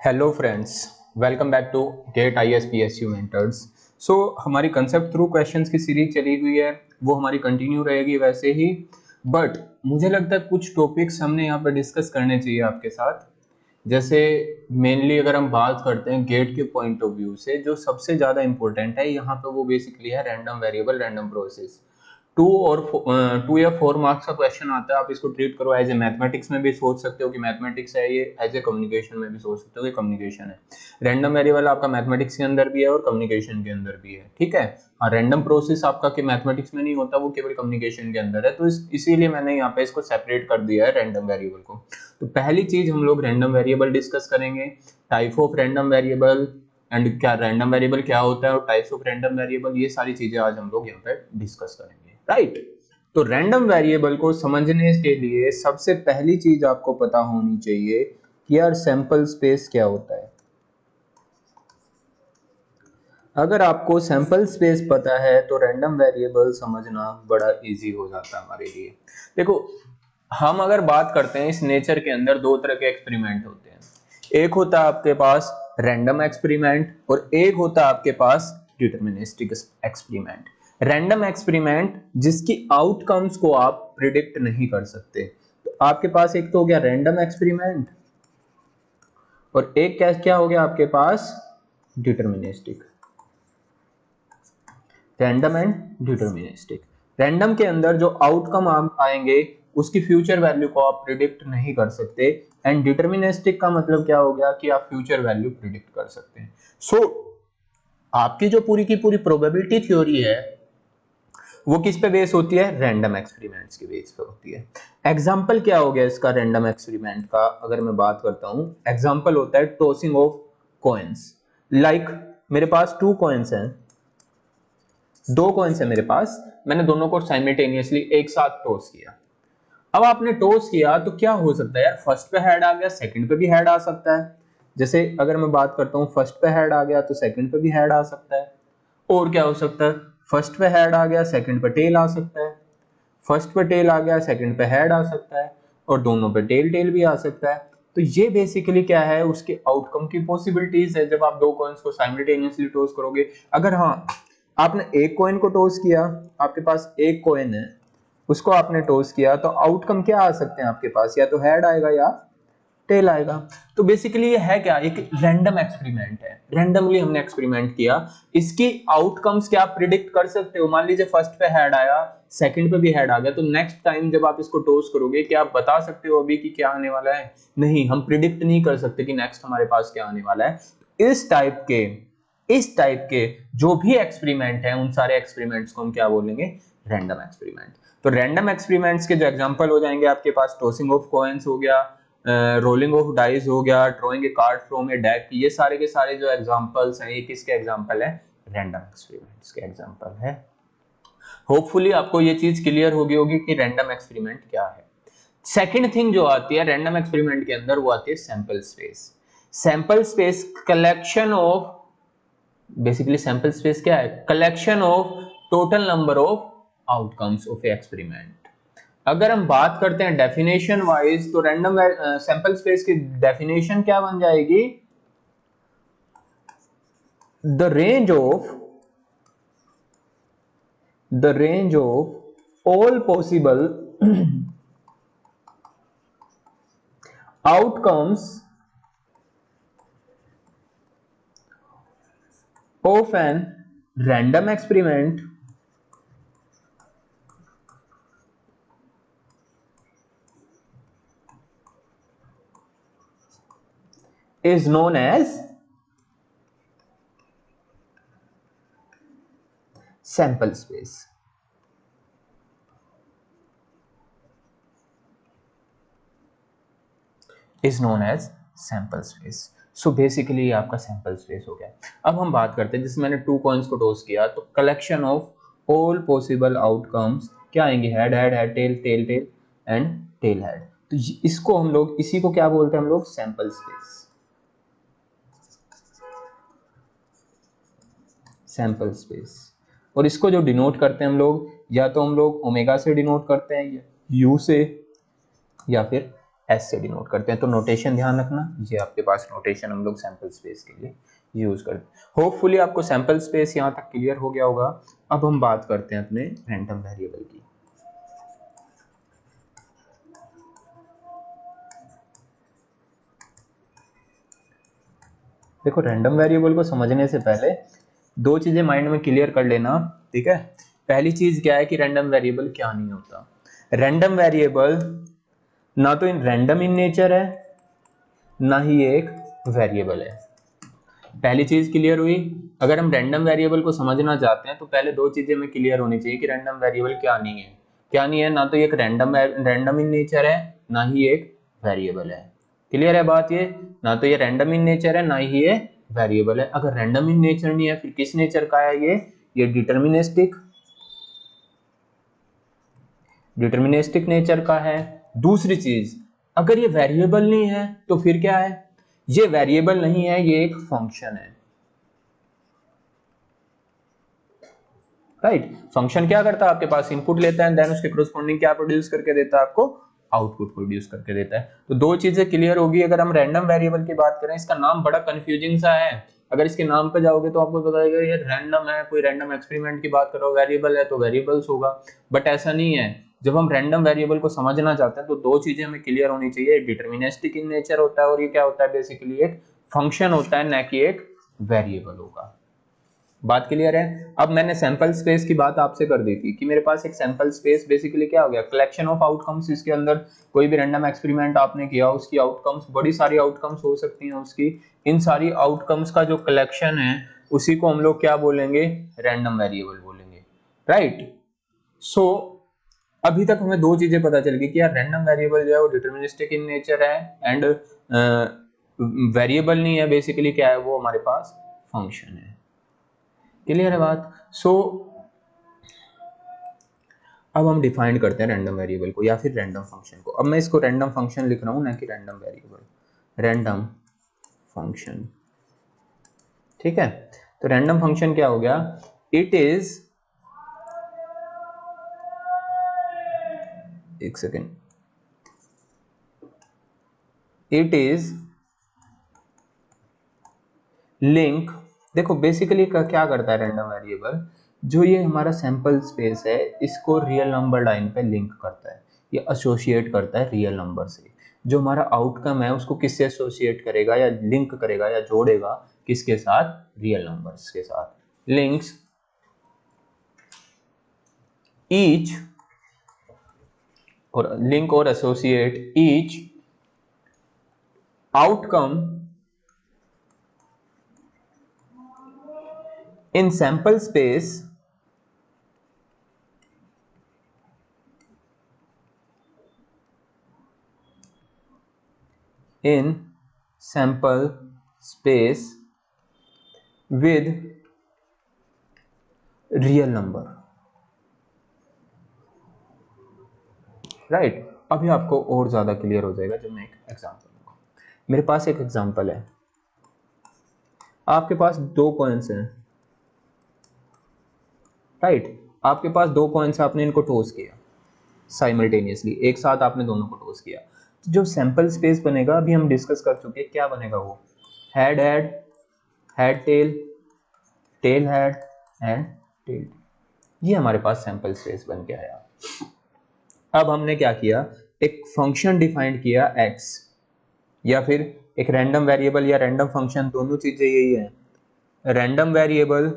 Hello friends, welcome back to get ISPSU mentors. So हमारी concept through questions की series चली हुई है, वो हमारी कंटिन्यू रहेगी वैसे ही। बट मुझे लगता है कुछ टॉपिक्स हमने यहाँ पर डिस्कस करने चाहिए आपके साथ। जैसे मेनली अगर हम बात करते हैं गेट के पॉइंट ऑफ व्यू से, जो सबसे ज़्यादा इंपॉर्टेंट है यहाँ पे वो बेसिकली है रैंडम वेरिएबल रैंडम प्रोसेस। 2 या 4 मार्क्स का क्वेश्चन आता है, आप इसको ट्रीट करो एज ए मैथमेटिक्स में भी सोच सकते हो कि मैथमेटिक्स है ये, एज ए कम्युनिकेशन में भी सोच सकते हो कि कम्युनिकेशन है। रैंडम वेरिएबल आपका मैथमेटिक्स के अंदर भी है और कम्युनिकेशन के अंदर भी है, ठीक है। हाँ, रैंडम प्रोसेस आपका कि मैथमेटिक्स में नहीं होता, वो केवल कम्युनिकेशन के अंदर है। तो इसीलिए मैंने यहाँ पे इसको सेपरेट कर दिया है रैंडम वेरिएबल को। तो पहली चीज हम लोग रैंडम वेरिएबल डिस्कस करेंगे, type of random variable and क्या रैंडम वेरिएबल क्या होता है और टाइप्स ऑफ रैंडम वेरिएबल, ये सारी चीजें आज हम लोग यहाँ पे डिस्कस करेंगे, राइट। तो रैंडम वेरिएबल को समझने के लिए सबसे पहली चीज आपको पता होनी चाहिए कि यार सैंपल स्पेस क्या होता है। अगर आपको सैंपल स्पेस पता है तो रैंडम वेरिएबल समझना बड़ा इजी हो जाता है हमारे लिए। देखो, हम अगर बात करते हैं इस नेचर के अंदर दो तरह के एक्सपेरिमेंट होते हैं। एक होता है आपके पास रैंडम एक्सपेरिमेंट और एक होता है आपके पास डिटरमिनिस्टिक एक्सपेरिमेंट। रैंडम एक्सपेरिमेंट जिसकी आउटकम्स को आप प्रिडिक्ट नहीं कर सकते। तो आपके पास एक तो हो गया रैंडम एक्सपेरिमेंट और एक क्या क्या हो गया आपके पास deterministic. Random and deterministic. Random के अंदर जो आउटकम आप आएंगे उसकी फ्यूचर वैल्यू को आप प्रिडिक्ट नहीं कर सकते, एंड डिटरमिनिस्टिक का मतलब क्या हो गया कि आप फ्यूचर वैल्यू प्रिडिक्ट कर सकते हैं। सो आपकी जो पूरी की पूरी प्रोबेबिलिटी थ्योरी है वो किस पे बेस होती है? रैंडम एक्सपेरिमेंट्स के बेस पे होती है। एग्जांपल क्या हो गया इसका रैंडम एक्सपेरिमेंट का? अगर मैं बात करता हूं, एग्जांपल होता है टॉसिंग ऑफ कॉइन्स। लाइक मेरे पास 2 कॉइन्स हैं, 2 कॉइन्स है मेरे पास, मैंने दोनों को साइमल्टेनियसली एक साथ टॉस किया। अब आपने टॉस किया तो क्या हो सकता है यार, फर्स्ट पे हेड आ गया, सेकंड पे भी हेड आ सकता है। जैसे अगर मैं बात करता हूं फर्स्ट पे हेड आ गया तो सेकंड पे भी हेड आ सकता है। और क्या हो सकता है, फर्स्ट पे हेड आ गया सेकंड पे टेल आ सकता है, फर्स्ट पे टेल आ गया सेकंड पे हेड आ सकता है, और दोनों पे टेल टेल भी आ सकता है। तो ये बेसिकली क्या है, उसके आउटकम की पॉसिबिलिटीज है जब आप 2 कॉइन्स को साइमल्टेनियसली टॉस करोगे। अगर हाँ आपने एक कॉइन को टॉस किया, आपके पास एक कॉइन है, उसको आपने टॉस किया, तो आउटकम क्या आ सकते हैं आपके पास? या तो हेड आएगा या टेल आएगा। तो बेसिकली ये है क्या, एक रैंडम एक्सपेरिमेंट है, रैंडमली हमने एक्सपेरिमेंट किया। इसकी आउटकम्स क्या आप प्रिडिक्ट कर सकते हो? मान लीजिए फर्स्ट पे हेड आया, सेकंड पे भी हेड आ गया, तो नेक्स्ट टाइम जब आप इसको टॉस करोगे क्या आप बता सकते हो अभी कि क्या आने वाला है? नहीं, हम प्रिडिक्ट नहीं कर सकते कि नेक्स्ट हमारे पास क्या आने वाला है। इस टाइप के जो भी एक्सपेरिमेंट है उन सारे एक्सपेरिमेंट्स को हम क्या बोलेंगे? Random experiment. तो रैंडम एक्सपेरिमेंट्स के जो एग्जांपल हो जाएंगे आपके पास, टॉसिंग ऑफ कॉइन्स हो गया, रोलिंग ऑफ डाइस हो गया, drawing a card from A deck, ये सारे के सारे जो एग्जांपल्स हैं ये किसके एग्जांपल है? रैंडम एक्सपेरिमेंट्स के एग्जांपल है। होपफुली आपको ये चीज क्लियर होगी होगी कि रैंडम एक्सपेरिमेंट क्या है। सेकंड थिंग जो आती है रैंडम एक्सपेरिमेंट के अंदर, वो आती है sample space. Sample space collection of, basically sample space क्या है? Collection of total number of outcomes of a experiment. अगर हम बात करते हैं डेफिनेशन वाइज, तो रैंडम सैंपल स्पेस की डेफिनेशन क्या बन जाएगी? The range of all possible outcomes of an random experiment is known as sample space. is known as sample space. So basically ये आपका सैंपल स्पेस हो गया। अब हम बात करते हैं, जैसे मैंने 2 कॉइन्स को टॉस किया तो collection of all possible outcomes क्या आएंगे? Head head head tail tail tail and tail head. तो इसको हम लोग, इसी को क्या बोलते हैं हम लोग? Sample space. Sample space. और इसको जो डिनोट करते हैं हम लोग, या तो हम लोग ओमेगा से डिनोट करते हैं, यू से, या फिर एस से डिनोट करते हैं। तो नोटेशन ध्यान रखना, ये आपके पास नोटेशन हम लोग सैंपल स्पेस के लिए यूज करते हैं। होपफुली आपको सैंपल स्पेस यहाँ तक क्लियर हो गया होगा। अब हम बात करते हैं अपने रैंडम वेरिएबल की। देखो रैंडम वेरिएबल को समझने से पहले दो चीजें माइंड में क्लियर कर लेना, ठीक है। पहली चीज क्या है कि रैंडम वेरिएबल क्या नहीं होता। रैंडम वेरिएबल ना तो इन रैंडम इन नेचर है, ना ही एक वेरिएबल है। पहली चीज क्लियर हुई। अगर हम रैंडम वेरिएबल को समझना चाहते हैं तो पहले दो चीजें हमें क्लियर होनी चाहिए कि रैंडम वेरिएबल क्या नहीं है। क्या नहीं है, ना तो एक रैंडम इन नेचर है, ना ही एक वेरिएबल है। क्लियर है बात ये, ना तो ये रैंडम इन नेचर है, ना ही ये वेरिएबल है। अगर रैंडम इन नेचर नहीं है फिर किस नेचर का है ये डिटर्मिनिस्टिक नेचर का है। दूसरी चीज, अगर ये वेरिएबल नहीं है तो फिर क्या है, ये वेरिएबल नहीं है, ये एक फंक्शन है। राइट, फंक्शन क्या करता है, आपके पास इनपुट लेता है देन उसके कोरस्पॉन्डिंग क्या प्रोड्यूस करके देता है, आपको आउटपुट प्रोड्यूस करके देता है। तो दो चीजें क्लियर होगी। अगर हम रैंडम वेरिएबल की बात करें, इसका नाम बड़ा कंफ्यूजिंग सा है। अगर इसके नाम पे जाओगे तो आपको पता चलेगा ये रैंडम है, कोई रैंडम एक्सपेरिमेंट की बात करो, वेरिएबल है तो वेरिएबल्स होगा, बट ऐसा नहीं है। जब हम रैंडम वेरिएबल को समझना चाहते हैं तो दो चीजें हमें क्लियर होनी चाहिए। डिटर्मिनिस्टिक इन नेचर होता है और ये क्या होता है, बेसिकली एक फंक्शन होता है, न कि एक वेरिएबल होगा। बात क्लियर है। अब मैंने सैंपल स्पेस की बात आपसे कर दी थी कि मेरे पास एक सैंपल स्पेस बेसिकली क्या हो गया, कलेक्शन ऑफ आउटकम्स। इसके अंदर कोई भी रैंडम एक्सपेरिमेंट आपने किया, उसकी आउटकम्स, बड़ी सारी आउटकम्स हो सकती हैं उसकी, इन सारी आउटकम्स का जो कलेक्शन है उसी को हम लोग क्या बोलेंगे, रैंडम वेरिएबल बोलेंगे। राइट। सो अभी तक हमें दो चीजें पता चल गई कि यार रैंडम वेरिएबल जो है वो डिटर्मिनिस्टिक इन नेचर है एंड वेरिएबल नहीं है, बेसिकली क्या है वो हमारे पास फंक्शन है। क्लियर है बात। सो अब हम डिफाइन करते हैं रैंडम वेरिएबल को या फिर रैंडम फंक्शन को। अब मैं इसको रैंडम फंक्शन लिख रहा हूं, ना कि रैंडम वेरिएबल, रैंडम फंक्शन। ठीक है, तो रैंडम फंक्शन क्या हो गया, इट इज, एक सेकेंड, इट इज लिंक। देखो बेसिकली क्या करता है रैंडम वेरिएबल, जो ये हमारा सैंपल स्पेस है इसको रियल नंबर लाइन पे लिंक करता है, ये एसोसिएट करता है रियल नंबर से। जो हमारा आउटकम है उसको किससे एसोसिएट करेगा या लिंक करेगा या जोड़ेगा, किसके साथ, रियल नंबर्स के साथ। लिंक्स ईच और लिंक और associate each outcome in sample space in sample space with real number। Right, अभी आपको और ज्यादा क्लियर हो जाएगा जब मैं एक एग्जांपल दूंगा। मेरे पास एक एग्जांपल है, आपके पास दो कॉइन्स हैं। राइट, आपके पास दो कॉइन्स, आपने इनको टॉस किया साइमल्टेनियसली, एक साथ आपने दोनों को टॉस किया। तो जो सैंपल स्पेस बनेगा अभी हम डिस्कस कर चुके हैं, क्या बनेगा वो, head head, head tail, tail head and tail. ये हमारे पास सैंपल स्पेस बन के आया। अब हमने क्या किया, एक फंक्शन डिफाइन किया x, या फिर एक रैंडम वेरिएबल या रैंडम फंक्शन, दोनों चीजें यही है। रैंडम वेरिएबल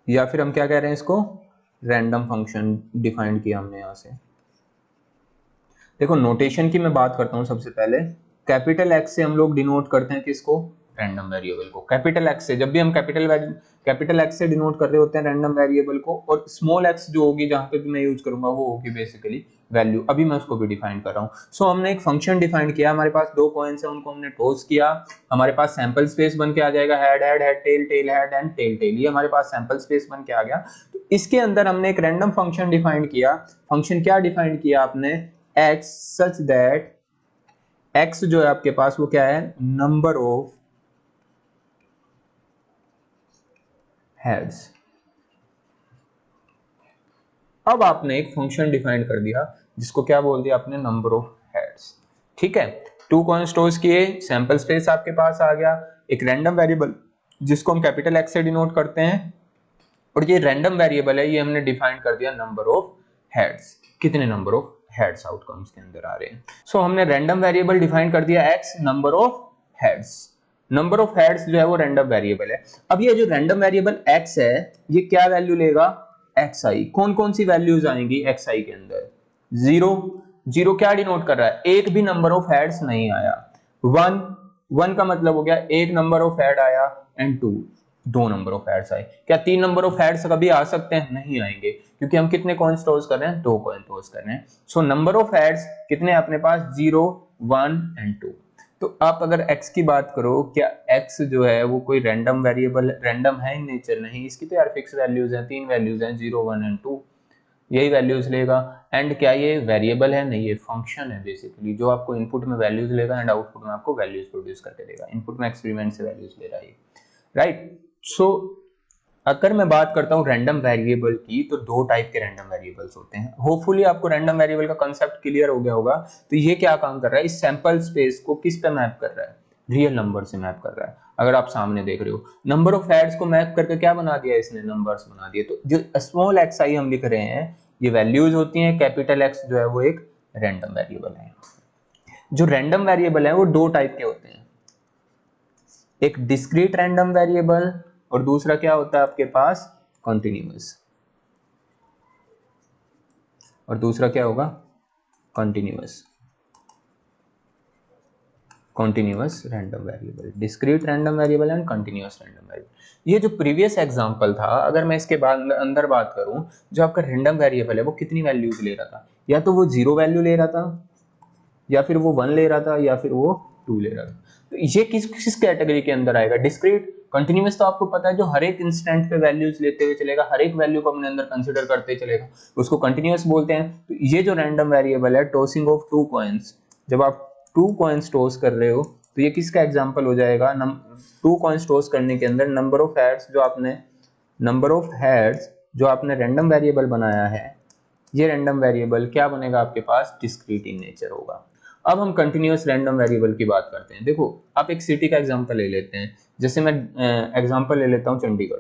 या फिर हम क्या कह रहे हैं इसको, रैंडम फंक्शन डिफाइन किया हमने यहां से। देखो नोटेशन की मैं बात करता हूं सबसे पहले। कैपिटल एक्स से हम लोग डिनोट करते हैं किसको, रैंडम वेरिएबल को। कैपिटल एक्स से, जब भी हम कैपिटल एक्स से डिनोट कर रहे होते हैं रैंडम वेरिएबल को, और स्मॉल एक्स जो होगी जहां पे भी मैं यूज करूंगा वो होगी बेसिकली वैल्यू। अभी मैं उसको भी डिफाइन कर रहा हूं। सो हमने एक फंक्शन डिफाइन किया, हमारे पास दो कॉइन्स हैं, उनको हमने टॉस किया, हमारे पास सैंपल स्पेस बन के आ जाएगा, head head, head tail, tail head and tail tail. ये हमारे पास सैंपल स्पेस बन के आ गया। तो इसके अंदर हमने एक रैंडम फंक्शन डिफाइन किया। फंक्शन क्या डिफाइन किया आपने, x such that x जो है आपके पास वो क्या है, नंबर ऑफ हेड्स। अब आपने एक फंक्शन डिफाइन कर दिया जिसको क्या बोल दिया आपने, नंबर ऑफ हेड्स। ठीक है, 2 कॉइन स्टोर्स किए, सैंपल स्पेस आपके पास आ गया, एक रैंडम वेरिएबल जिसको हम कैपिटल एक्स से डिनोट करते हैं, और ये रैंडम वेरिएबल है, ये हमने डिफाइन कर दिया नंबर ऑफ हेड्स, कितने नंबर ऑफ हेड्स आउटकम्स के अंदर आ रहे हैं। सो हमने रैंडम वेरिएबल डिफाइन कर दिया x, number of heads. Number of heads जो है वो रैंडम वेरिएबल है। अब ये जो रैंडम वेरिएबल x है, ये क्या वैल्यू लेगा, xi। कौन कौन सी वैल्यूज आएंगी xi के अंदर, 0, 0 क्या डिनोट कर रहा है, एक भी नंबर ऑफ हेड्स नहीं आया। 1, 1 का मतलब हो गया एक नंबर ऑफ हेड आया, एंड 2, 2 नंबर ऑफ हेड्स आए। क्या 3 नंबर ऑफ हेड्स कभी आ सकते हैं, नहीं आएंगे, क्योंकि हम कितने कॉइन टॉस कर रहे हैं, 2 कॉइन टॉस कर रहे हैं। सो नंबर ऑफ हेड्स कितने अपने पास, 0, 1 एंड 2। तो आप अगर x की बात करो, क्या x जो है वो कोई रैंडम वेरिएबल, रैंडम है इन नेचर, नहीं, इसकी तो यार फिक्स वैल्यूज हैं, 3 वैल्यूज हैं, 0, 1 एंड 2, यही वैल्यूज लेगा। एंड क्या ये वेरिएबल है, नहीं, ये फंक्शन है बेसिकली, जो आपको इनपुट में वैल्यूज लेगा एंड आउटपुट में आपको वैल्यूज प्रोड्यूस करके देगा। इनपुट में एक्सपेरिमेंट से वैल्यूज ले रहा है, राइट। सो अगर मैं बात करता हूँ रैंडम वेरिएबल की, तो 2 टाइप के रैंडम वेरिएबल्स होते हैं। होपफुली आपको रैंडम वेरिएबल का कांसेप्ट क्लियर हो गया होगा। तो ये क्या काम कर रहा है, इस सैंपल स्पेस को किस पे मैप कर रहा है, रियल नंबर से मैप कर रहा है। अगर आप सामने देख रहे हो, नंबर ऑफ हेड्स को मैप करके क्या बना दिया इसने, नंबर्स बना दिए। तो जो स्मॉल xi हम लिख रहे हैं, ये वैल्यूज होती हैं, कैपिटल X जो है वो एक रैंडम वेरिएबल है। जो रैंडम वेरिएबल है वो 2 टाइप के होते हैं, एक डिस्क्रीट रैंडम वेरिएबल और दूसरा क्या होता है आपके पास, कॉन्टिन्यूअस। और दूसरा क्या होगा, continuous, continuous random variable, discrete random variable and continuous random variable. ये जो प्रीवियस एग्जांपल था, अगर मैं इसके बाद अंदर बात करूं, जो आपका रैंडम वेरिएबल है वो कितनी वैल्यूज ले रहा था, या तो वो 0 वैल्यू ले रहा था, या फिर वो 1 ले रहा था, या फिर वो 2 ले रहा था। तो ये किस किस कैटेगरी के अंदर आएगा, डिस्क्रीट। कंटिन्यूअस तो आपको पता है जो हर एक इंस्टेंट पे वैल्यूज लेते हुए चलेगा, हर एक वैल्यू को अपने अंदर कंसीडर करते चलेगा, उसको कंटिन्यूअस बोलते हैं। तो ये जो रैंडम वेरिएबल है, टॉसिंग ऑफ 2 कॉइन्स, जब आप 2 कॉइन्स टॉस कर रहे हो, तो ये किसका एग्जांपल हो जाएगा, 2 कॉइन्स टॉस करने के अंदर नंबर ऑफ हेड्स जो आपने रैंडम वेरिएबल बनाया है, ये रैंडम वेरिएबल क्या बनेगा आपके पास, डिस्क्रीट इन नेचर होगा। अब हम कंटिन्यूअस रैंडम वेरिएबल की बात करते हैं। देखो, आप एक सिटी का एग्जांपल ले लेते हैं, जैसे मैं एग्जांपल ले लेता हूं चंडीगढ़।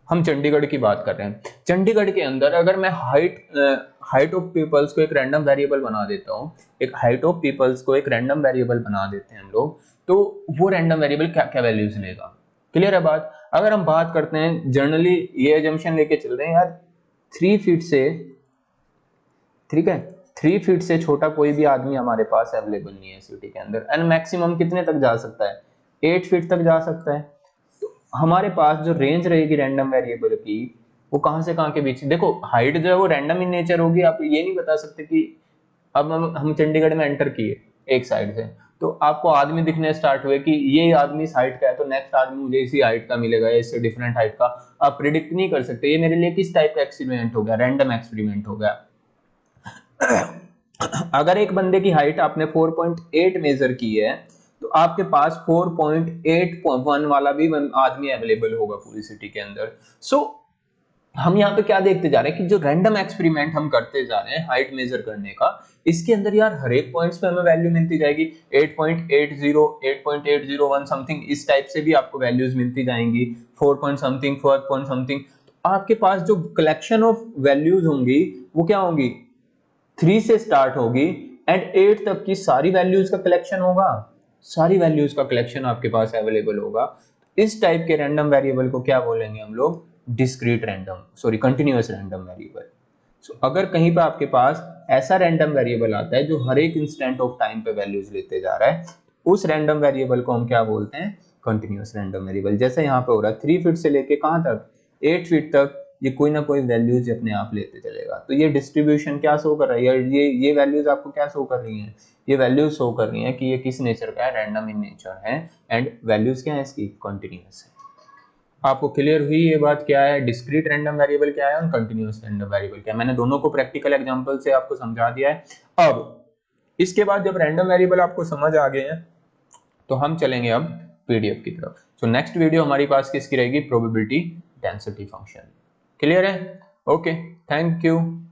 हम चंडीगढ़ की बात कर रहे हैं। चंडीगढ़ के अंदर अगर मैं हाइट ऑफ पीपल्स को एक रैंडम वेरिएबल बना देता हूं, एक हाइट ऑफ पीपल्स को एक रैंडम वेरिएबल बना देते हैं हम लोग, तो वो रैंडम वेरिएबल क्या क्या वैल्यूज लेगा, क्लियर है बात। अगर हम बात करते हैं जनरली, ये एजम्पशन लेके चल रहे हैं यार, 3 फीट से, ठीक है, 3 फीट से छोटा कोई भी आदमी हमारे पास अवेलेबल नहीं है सिटी के अंदर, एंड मैक्सिमम कितने तक जा सकता है, 8 फीट तक जा सकता है। तो हमारे पास जो रेंज रहेगी रैंडम वेरिएबल की, वो कहां से कहां के बीच, देखो हाइट जो है वो रैंडम इन नेचर होगी। आप ये नहीं बता सकते कि अब हम चंडीगढ़ में एंटर किए एक साइड से, तो आपको आदमी दिखने स्टार्ट हुए कि ये आदमी इस हाइट का है, तो नेक्स्ट आदमी मुझे इसी हाइट का मिलेगा, इससे डिफरेंट हाइट का। आप प्रिडिक्ट नहीं कर सकते। ये मेरे लिए किस टाइप का एक्सपेरिमेंट हो गया, रैंडम एक्सपेरिमेंट हो गया। अगर एक बंदे की हाइट आपने 4.8 मेजर की है, तो आपके पास 4.81 वाला भी आदमी अवेलेबल होगा पूरी सिटी के अंदर। सो हम यहाँ पे क्या देखते जा रहे हैं कि जो रैंडम एक्सपेरिमेंट हम करते जा रहे हैं हाइट मेजर करने का, इसके अंदर यार हर एक पॉइंट्स पे हमें वैल्यू मिलती जाएगी, 8.80, 8.801 समथिंग, इस टाइप से भी आपको वैल्यूज मिलती जाएंगी, 4 पॉइंट समथिंग, 4 पॉइंट समथिंग। आपके पास जो कलेक्शन ऑफ वैल्यूज होंगी वो क्या होंगी, 3 से स्टार्ट होगी एंड 8 तक की सारी वैल्यूज का कलेक्शन होगा, सारी वैल्यूज का कलेक्शन आपके पास अवेलेबल होगा। इस टाइप के रैंडम वेरिएबल को क्या बोलेंगे हम लोग, discrete random, sorry continuous random variable. So अगर कहीं पे आपके पास ऐसा रैंडम वेरिएबल आता है जो हर एक इंस्टेंट ऑफ टाइम पे वैल्यूज लेते जा रहा है, उस रैंडम वेरिएबल को हम क्या बोलते हैं, कंटिन्यूअस रैंडम वेरिएबल। जैसे यहाँ पे हो रहा है 3 फीट से लेके कहां तक, 8 फीट तक, ये कोई ना कोई वैल्यूज अपने आप लेते चलेगा। तो ये डिस्ट्रीब्यूशन क्या शो कर रहा है, ये वैल्यूज आपको क्या शो कर रही हैं, ये वैल्यूज शो कर रही हैं कि ये किस नेचर का है, रैंडम इन नेचर है, एंड वैल्यूज क्या है इसकी, कंटिन्यूअस है। आपको क्लियर हुई ये बात, क्या है डिस्क्रीट रैंडम वेरिएबल क्या है और कंटिन्यूअस रैंडम वेरिएबल क्या है। मैंने दोनों को प्रैक्टिकल एग्जांपल से आपको समझा दिया है। अब इसके बाद जब रैंडम वेरिएबल आपको समझ आ गए हैं, तो हम चलेंगे अब पीडीएफ की तरफ। सो नेक्स्ट वीडियो हमारी पास किसकी रहेगी, प्रोबेबिलिटी डेंसिटी फंक्शन। क्लियर है? Okay, thank you.